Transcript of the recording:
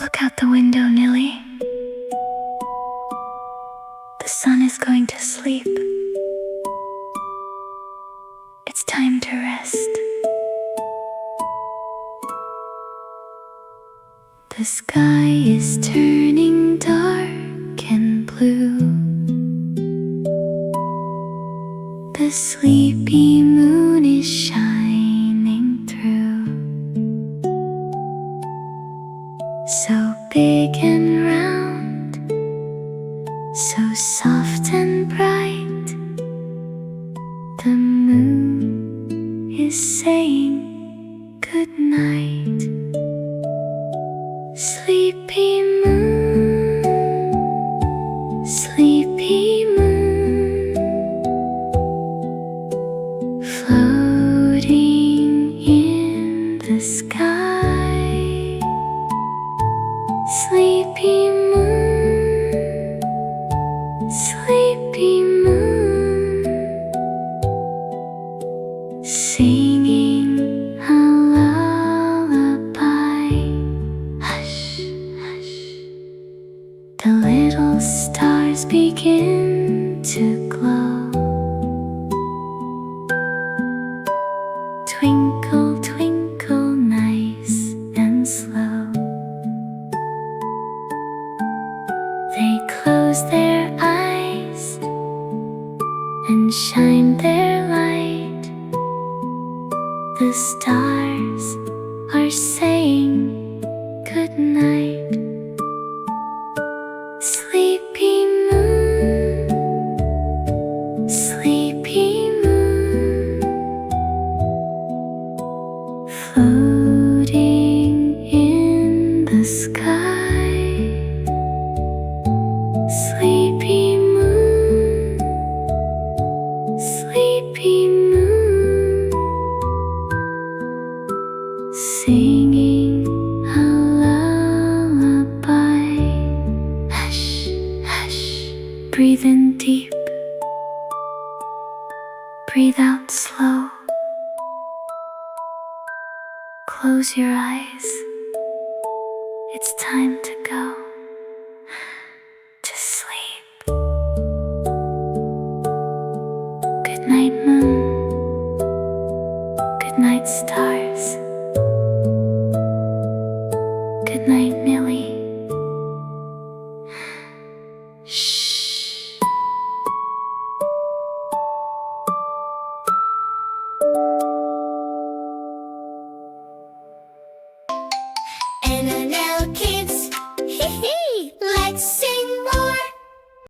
Look out the window, Nilly. The sun is going to sleep. It's time to rest. The sky is turning dark and blue. The sleepy moon is shining through. So big and round, so soft and bright. The moon is saying good night. Sleepy moon, sleepy moon, floating in the sky. Sleepy moon, sleepy moon, singing a lullaby. Hush, hush. The little stars begin to glow. Twinkle, twinkle, nice and slow. They close their eyes and shine their light. The stars are saying good night. Sleepy moon, sleepy moon, floating in the sky. Sleepy moon, sleepy moon, singing a lullaby. Hush, hush, breathe in deep, breathe out slow. Close your eyes, it's time to go to sleep. Good night, moon. Good night, stars. Good night, Nilly. Shh. NNL kids, hee hee, let's sing.